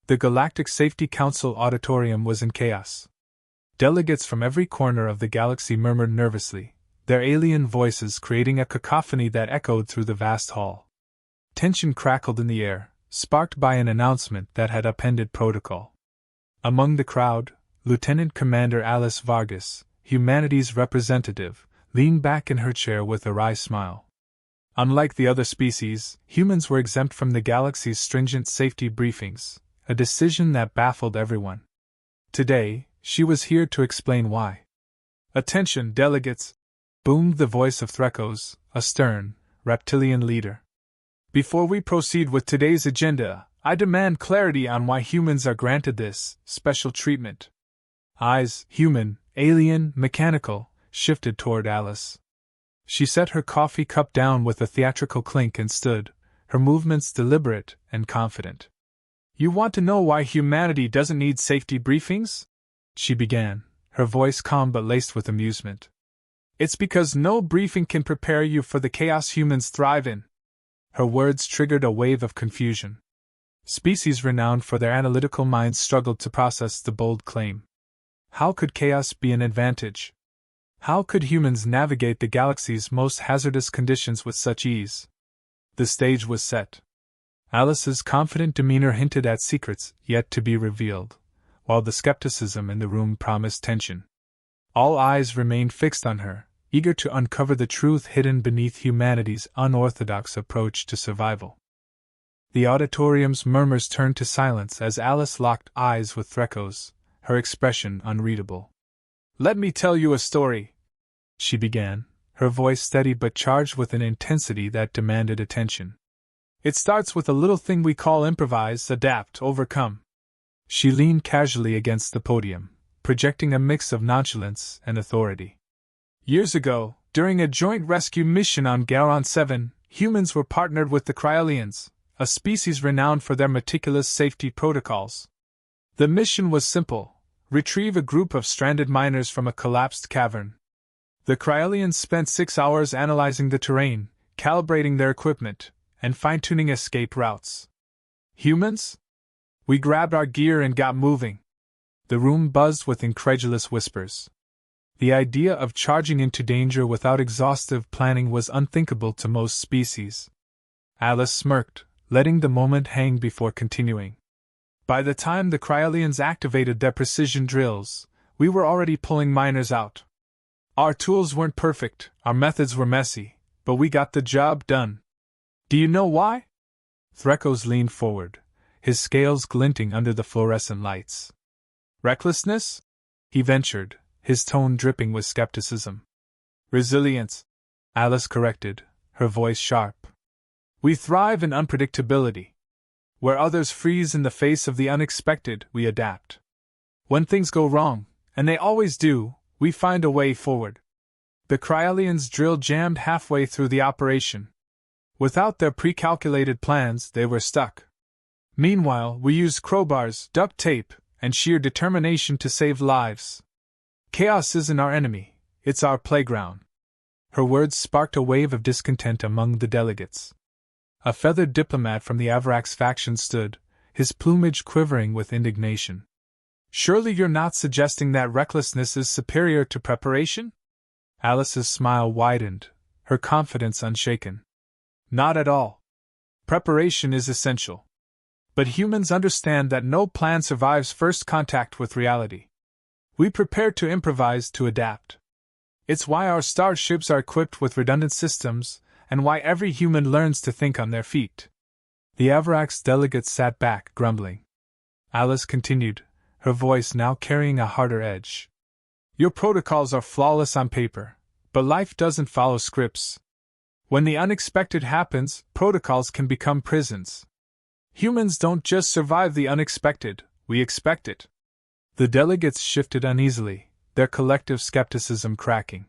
The Galactic Safety Council auditorium was in chaos. Delegates from every corner of the galaxy murmured nervously, their alien voices creating a cacophony that echoed through the vast hall. Tension crackled in the air, sparked by an announcement that had upended protocol. Among the crowd, Lieutenant Commander Alice Vargas, humanity's representative, leaned back in her chair with a wry smile. Unlike the other species, humans were exempt from the galaxy's stringent safety briefings, a decision that baffled everyone. Today, she was here to explain why. "Attention, delegates!" boomed the voice of Threkos, a stern, reptilian leader. "Before we proceed with today's agenda, I demand clarity on why humans are granted this special treatment." Eyes, human, alien, mechanical, shifted toward Alice. She set her coffee cup down with a theatrical clink and stood, her movements deliberate and confident. "You want to know why humanity doesn't need safety briefings?" she began, her voice calm but laced with amusement. "It's because no briefing can prepare you for the chaos humans thrive in." Her words triggered a wave of confusion. Species renowned for their analytical minds struggled to process the bold claim. How could chaos be an advantage? How could humans navigate the galaxy's most hazardous conditions with such ease? The stage was set. Alice's confident demeanor hinted at secrets yet to be revealed, while the skepticism in the room promised tension. All eyes remained fixed on her, eager to uncover the truth hidden beneath humanity's unorthodox approach to survival. The auditorium's murmurs turned to silence as Alice locked eyes with Threkos, her expression unreadable. "Let me tell you a story," she began, her voice steady but charged with an intensity that demanded attention. "It starts with a little thing we call improvise, adapt, overcome." She leaned casually against the podium, projecting a mix of nonchalance and authority. "Years ago, during a joint rescue mission on Garon 7, humans were partnered with the Cryolians, a species renowned for their meticulous safety protocols. The mission was simple: retrieve a group of stranded miners from a collapsed cavern. The Cryolians spent 6 hours analyzing the terrain, calibrating their equipment, and fine-tuning escape routes. Humans? We grabbed our gear and got moving." The room buzzed with incredulous whispers. The idea of charging into danger without exhaustive planning was unthinkable to most species. Alice smirked, letting the moment hang before continuing. "By the time the Cryolians activated their precision drills, we were already pulling miners out. Our tools weren't perfect, our methods were messy, but we got the job done. Do you know why?" Threkos leaned forward, his scales glinting under the fluorescent lights. "Recklessness?" he ventured, his tone dripping with skepticism. "Resilience," Alice corrected, her voice sharp. "We thrive in unpredictability. Where others freeze in the face of the unexpected, we adapt. When things go wrong, and they always do, we find a way forward. The Cryolians' drill jammed halfway through the operation. Without their pre-calculated plans, they were stuck. Meanwhile, we used crowbars, duct tape, and sheer determination to save lives. Chaos isn't our enemy, it's our playground." Her words sparked a wave of discontent among the delegates. A feathered diplomat from the Avarax faction stood, his plumage quivering with indignation. "Surely you're not suggesting that recklessness is superior to preparation?" Alice's smile widened, her confidence unshaken. "Not at all. Preparation is essential. But humans understand that no plan survives first contact with reality. We prepare to improvise, to adapt. It's why our starships are equipped with redundant systems, and why every human learns to think on their feet." The Avarax delegates sat back, grumbling. Alice continued, her voice now carrying a harder edge. "Your protocols are flawless on paper, but life doesn't follow scripts. When the unexpected happens, protocols can become prisons. Humans don't just survive the unexpected, we expect it." The delegates shifted uneasily, their collective skepticism cracking.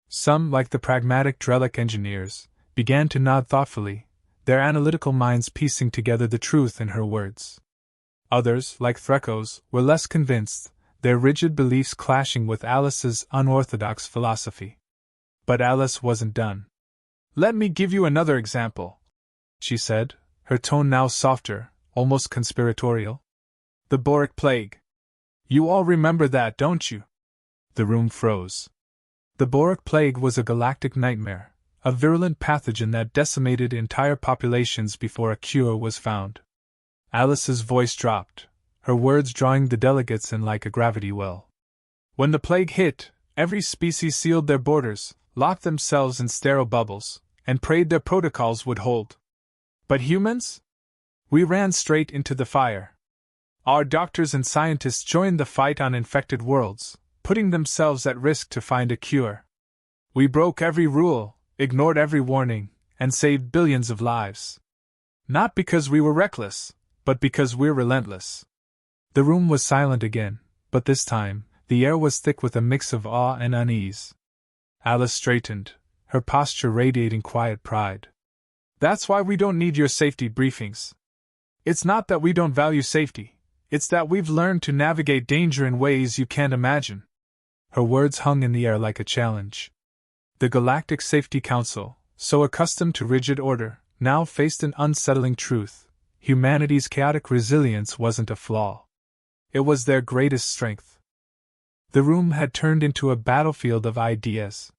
Some, like the pragmatic Drellic engineers, began to nod thoughtfully, their analytical minds piecing together the truth in her words. Others, like Threkos, were less convinced, their rigid beliefs clashing with Alice's unorthodox philosophy. But Alice wasn't done. "Let me give you another example," she said, her tone now softer, almost conspiratorial. The boric plague. You all remember that, don't you? The room froze. The boric plague was a galactic nightmare, a virulent pathogen that decimated entire populations before a cure was found. Alice's voice dropped, her words drawing the delegates in like a gravity well. When the plague hit, every species sealed their borders, locked themselves in sterile bubbles, and prayed their protocols would hold. But humans? We ran straight into the fire. Our doctors and scientists joined the fight on infected worlds, putting themselves at risk to find a cure. We broke every rule, ignored every warning, and saved billions of lives. Not because we were reckless, but because we're relentless. The room was silent again, but this time, the air was thick with a mix of awe and unease. Alice straightened, her posture radiating quiet pride. That's why we don't need your safety briefings. It's not that we don't value safety, it's that we've learned to navigate danger in ways you can't imagine. Her words hung in the air like a challenge. The Galactic Safety Council, so accustomed to rigid order, now faced an unsettling truth. Humanity's chaotic resilience wasn't a flaw. It was their greatest strength. The room had turned into a battlefield of ideas.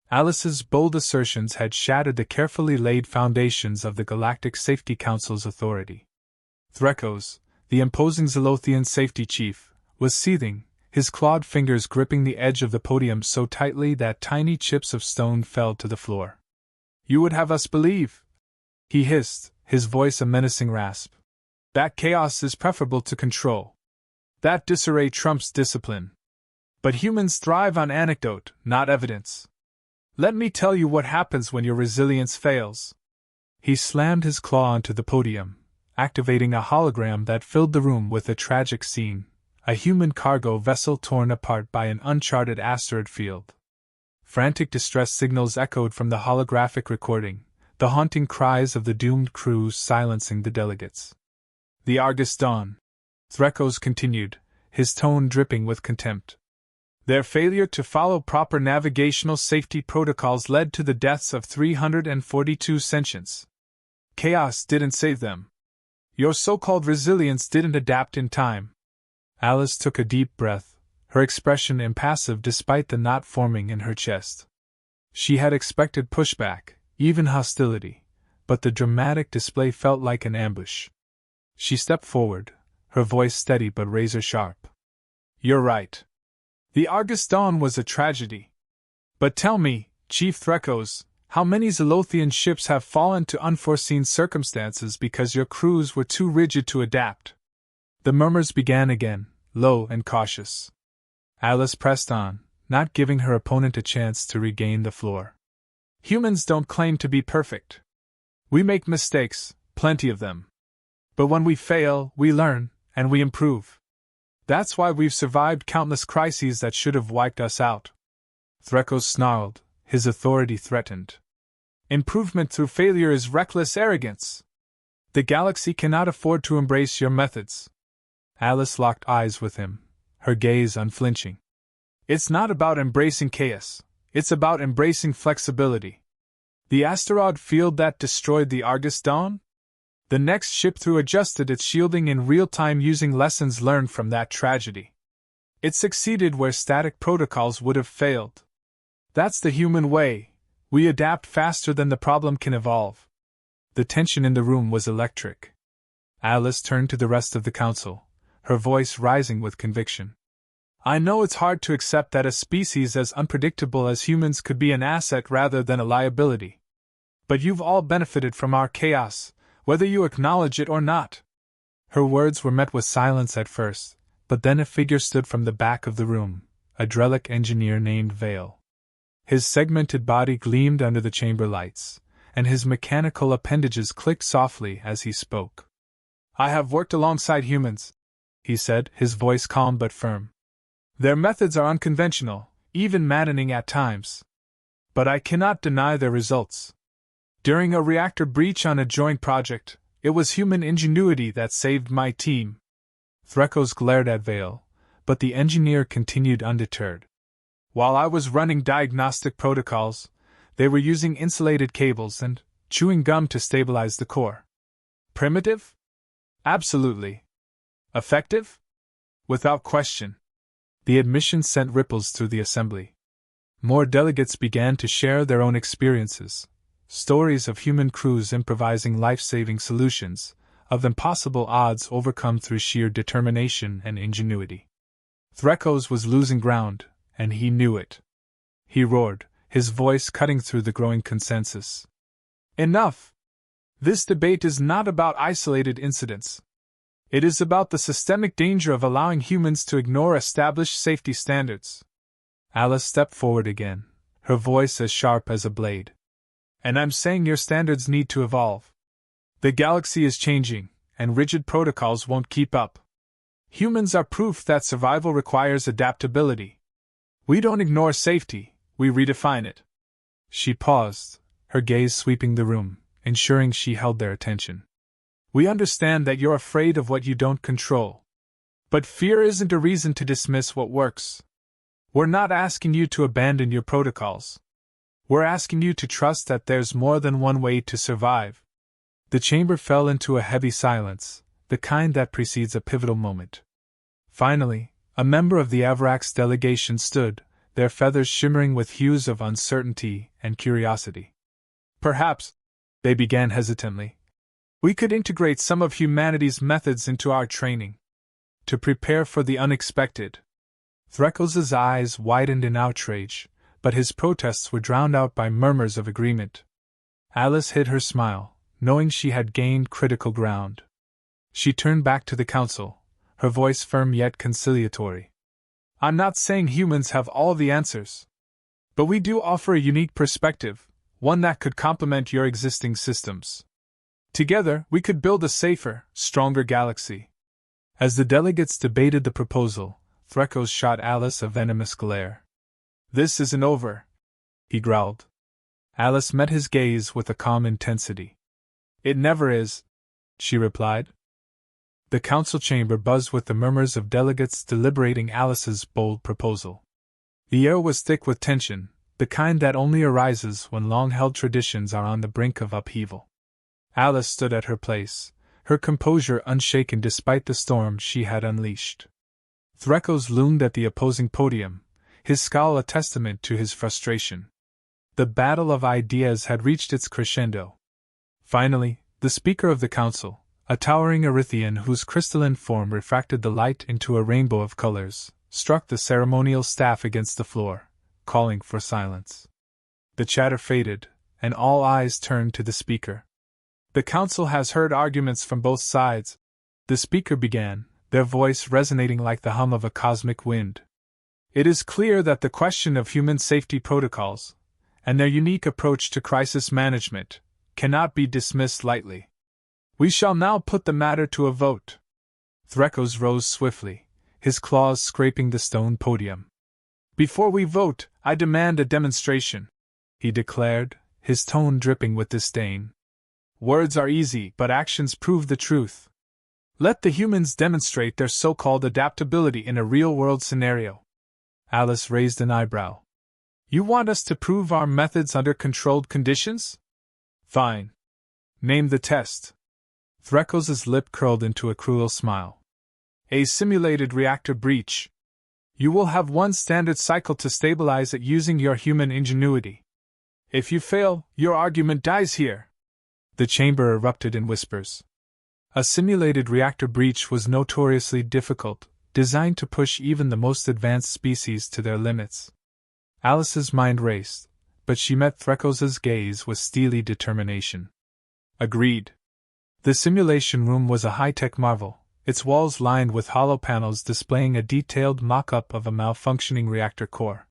Alice's bold assertions had shattered the carefully laid foundations of the Galactic Safety Council's authority. Threkos, the imposing Zolothian safety chief, was seething, his clawed fingers gripping the edge of the podium so tightly that tiny chips of stone fell to the floor. You would have us believe, he hissed, his voice a menacing rasp, that chaos is preferable to control. That disarray trumps discipline. But humans thrive on anecdote, not evidence. Let me tell you what happens when your resilience fails. He slammed his claw onto the podium, activating a hologram that filled the room with a tragic scene, a human cargo vessel torn apart by an uncharted asteroid field. Frantic distress signals echoed from the holographic recording, the haunting cries of the doomed crew silencing the delegates. The Argus Dawn, Threkos continued, his tone dripping with contempt. Their failure to follow proper navigational safety protocols led to the deaths of 342 sentients. Chaos didn't save them. Your so-called resilience didn't adapt in time. Alice took a deep breath, her expression impassive despite the knot forming in her chest. She had expected pushback, even hostility, but the dramatic display felt like an ambush. She stepped forward, her voice steady but razor-sharp. You're right. The Argus Dawn was a tragedy. But tell me, Chief Threkos, how many Zolothian ships have fallen to unforeseen circumstances because your crews were too rigid to adapt? The murmurs began again, low and cautious. Alice pressed on, not giving her opponent a chance to regain the floor. Humans don't claim to be perfect. We make mistakes, plenty of them. But when we fail, we learn, and we improve. That's why we've survived countless crises that should have wiped us out. Threkos snarled, his authority threatened. Improvement through failure is reckless arrogance. The galaxy cannot afford to embrace your methods. Alice locked eyes with him, her gaze unflinching. It's not about embracing chaos, it's about embracing flexibility. The asteroid field that destroyed the Argus Dawn? The next ship through adjusted its shielding in real time using lessons learned from that tragedy. It succeeded where static protocols would have failed. That's the human way. We adapt faster than the problem can evolve. The tension in the room was electric. Alice turned to the rest of the council, her voice rising with conviction. I know it's hard to accept that a species as unpredictable as humans could be an asset rather than a liability. But you've all benefited from our chaos, whether you acknowledge it or not. Her words were met with silence at first, but then a figure stood from the back of the room, a Drellic engineer named Vale. His segmented body gleamed under the chamber lights, and his mechanical appendages clicked softly as he spoke. I have worked alongside humans, he said, his voice calm but firm. Their methods are unconventional, even maddening at times. But I cannot deny their results. During a reactor breach on a joint project, it was human ingenuity that saved my team. Threkos glared at Vale, but the engineer continued undeterred. While I was running diagnostic protocols, they were using insulated cables and chewing gum to stabilize the core. Primitive? Absolutely. Effective? Without question. The admission sent ripples through the assembly. More delegates began to share their own experiences, stories of human crews improvising life-saving solutions, of impossible odds overcome through sheer determination and ingenuity. Threkos was losing ground, and he knew it. He roared, his voice cutting through the growing consensus. Enough! This debate is not about isolated incidents. It is about the systemic danger of allowing humans to ignore established safety standards. Alice stepped forward again, her voice as sharp as a blade. And I'm saying your standards need to evolve. The galaxy is changing, and rigid protocols won't keep up. Humans are proof that survival requires adaptability. We don't ignore safety, we redefine it. She paused, her gaze sweeping the room, ensuring she held their attention. We understand that you're afraid of what you don't control. But fear isn't a reason to dismiss what works. We're not asking you to abandon your protocols. We're asking you to trust that there's more than one way to survive. The chamber fell into a heavy silence, the kind that precedes a pivotal moment. Finally, a member of the Avrax delegation stood, their feathers shimmering with hues of uncertainty and curiosity. Perhaps, they began hesitantly, we could integrate some of humanity's methods into our training. To prepare for the unexpected. Threkos' eyes widened in outrage, but his protests were drowned out by murmurs of agreement. Alice hid her smile, knowing she had gained critical ground. She turned back to the council, her voice firm yet conciliatory. I'm not saying humans have all the answers. But we do offer a unique perspective, one that could complement your existing systems. Together, we could build a safer, stronger galaxy. As the delegates debated the proposal, Threkos shot Alice a venomous glare. This isn't over, he growled. Alice met his gaze with a calm intensity. It never is, she replied. The council chamber buzzed with the murmurs of delegates deliberating Alice's bold proposal. The air was thick with tension, the kind that only arises when long-held traditions are on the brink of upheaval. Alice stood at her place, her composure unshaken despite the storm she had unleashed. Threkos loomed at the opposing podium, his scowl a testament to his frustration. The battle of ideas had reached its crescendo. Finally, the Speaker of the Council, a towering Erythian whose crystalline form refracted the light into a rainbow of colors, struck the ceremonial staff against the floor, calling for silence. The chatter faded, and all eyes turned to the Speaker. The Council has heard arguments from both sides, the Speaker began, their voice resonating like the hum of a cosmic wind. It is clear that the question of human safety protocols, and their unique approach to crisis management, cannot be dismissed lightly. We shall now put the matter to a vote. Threkos rose swiftly, his claws scraping the stone podium. Before we vote, I demand a demonstration, he declared, his tone dripping with disdain. Words are easy, but actions prove the truth. Let the humans demonstrate their so-called adaptability in a real-world scenario. Alice raised an eyebrow. You want us to prove our methods under controlled conditions? Fine. Name the test. Threkos' lip curled into a cruel smile. A simulated reactor breach. You will have one standard cycle to stabilize it using your human ingenuity. If you fail, your argument dies here. The chamber erupted in whispers. A simulated reactor breach was notoriously difficult, designed to push even the most advanced species to their limits. Alice's mind raced, but she met Threkos' gaze with steely determination. Agreed. The simulation room was a high-tech marvel, its walls lined with hollow panels displaying a detailed mock-up of a malfunctioning reactor core.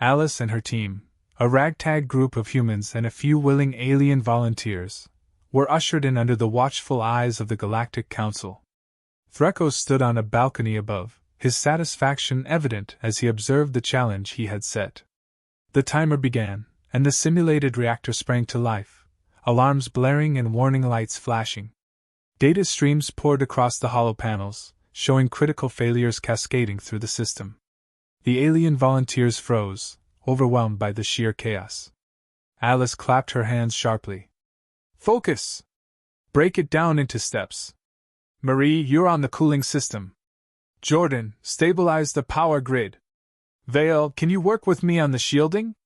Alice and her team, a ragtag group of humans and a few willing alien volunteers, were ushered in under the watchful eyes of the Galactic Council. Threkos stood on a balcony above, his satisfaction evident as he observed the challenge he had set. The timer began, and the simulated reactor sprang to life, alarms blaring and warning lights flashing. Data streams poured across the hollow panels, showing critical failures cascading through the system. The alien volunteers froze, overwhelmed by the sheer chaos. Alice clapped her hands sharply. Focus! Break it down into steps. Marie, you're on the cooling system. Jordan, stabilize the power grid. Vale, can you work with me on the shielding?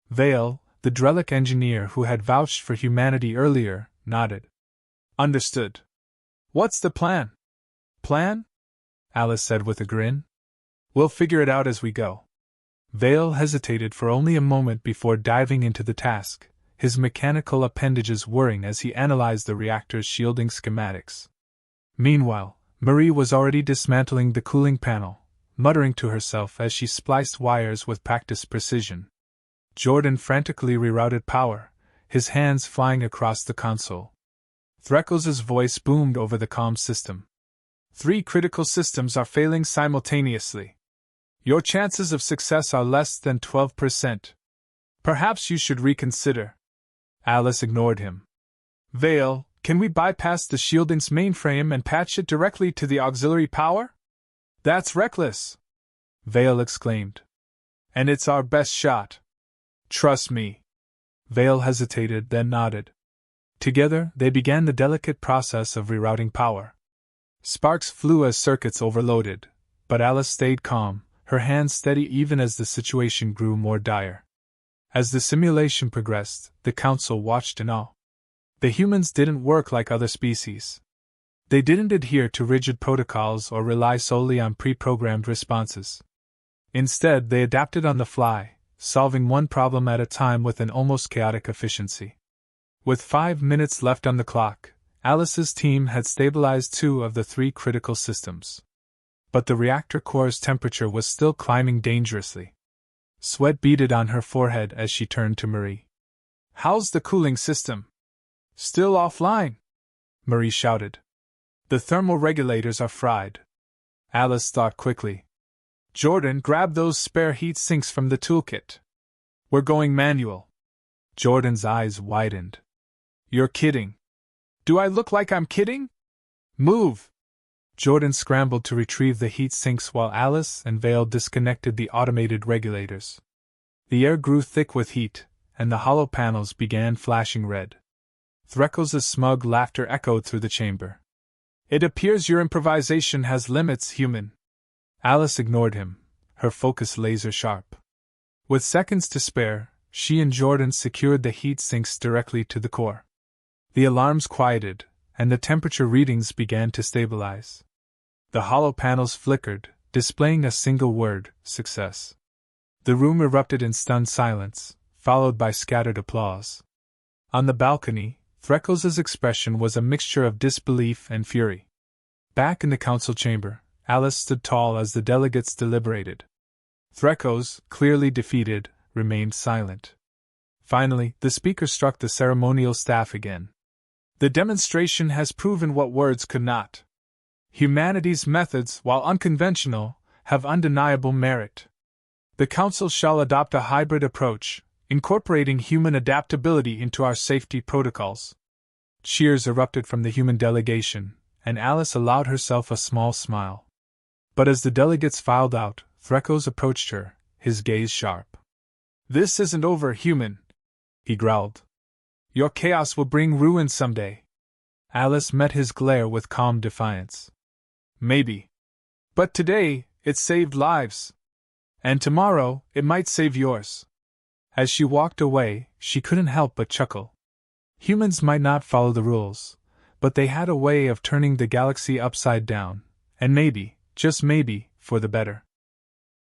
Vale, the Drellic engineer who had vouched for humanity earlier, nodded. Understood. What's the plan? Plan? Alice said with a grin. We'll figure it out as we go. Vale hesitated for only a moment before diving into the task, his mechanical appendages whirring as he analyzed the reactor's shielding schematics. Meanwhile, Marie was already dismantling the cooling panel, muttering to herself as she spliced wires with practiced precision. Jordan frantically rerouted power, his hands flying across the console. Threckles' voice boomed over the comm system. 3 critical systems are failing simultaneously. Your chances of success are less than 12%. Perhaps you should reconsider. Alice ignored him. Vale, can we bypass the shielding's mainframe and patch it directly to the auxiliary power? That's reckless, Vale exclaimed. And it's our best shot. Trust me. Vale hesitated, then nodded. Together, they began the delicate process of rerouting power. Sparks flew as circuits overloaded, but Alice stayed calm, her hands steady even as the situation grew more dire. As the simulation progressed, the Council watched in awe. The humans didn't work like other species. They didn't adhere to rigid protocols or rely solely on pre-programmed responses. Instead, they adapted on the fly, solving one problem at a time with an almost chaotic efficiency. With 5 minutes left on the clock, Alice's team had stabilized 2 of the 3 critical systems. But the reactor core's temperature was still climbing dangerously. Sweat beaded on her forehead as she turned to Marie. How's the cooling system? Still offline? Marie shouted. The thermal regulators are fried. Alice thought quickly. Jordan, grab those spare heat sinks from the toolkit. We're going manual. Jordan's eyes widened. You're kidding. Do I look like I'm kidding? Move! Jordan scrambled to retrieve the heat sinks while Alice and Vale disconnected the automated regulators. The air grew thick with heat, and the hollow panels began flashing red. Threckles' smug laughter echoed through the chamber. It appears your improvisation has limits, human. Alice ignored him, her focus laser-sharp. With seconds to spare, she and Jordan secured the heat sinks directly to the core. The alarms quieted, and the temperature readings began to stabilize. The hollow panels flickered, displaying a single word, success. The room erupted in stunned silence, followed by scattered applause. On the balcony, Threckles' expression was a mixture of disbelief and fury. Back in the council chamber, Alice stood tall as the delegates deliberated. Threckles, clearly defeated, remained silent. Finally, the speaker struck the ceremonial staff again. The demonstration has proven what words could not. Humanity's methods, while unconventional, have undeniable merit. The Council shall adopt a hybrid approach, incorporating human adaptability into our safety protocols. Cheers erupted from the human delegation, and Alice allowed herself a small smile. But as the delegates filed out, Threckles approached her, his gaze sharp. This isn't over, human, he growled. Your chaos will bring ruin someday. Alice met his glare with calm defiance. Maybe. But today, it saved lives. And tomorrow, it might save yours. As she walked away, she couldn't help but chuckle. Humans might not follow the rules, but they had a way of turning the galaxy upside down, and maybe, just maybe, for the better.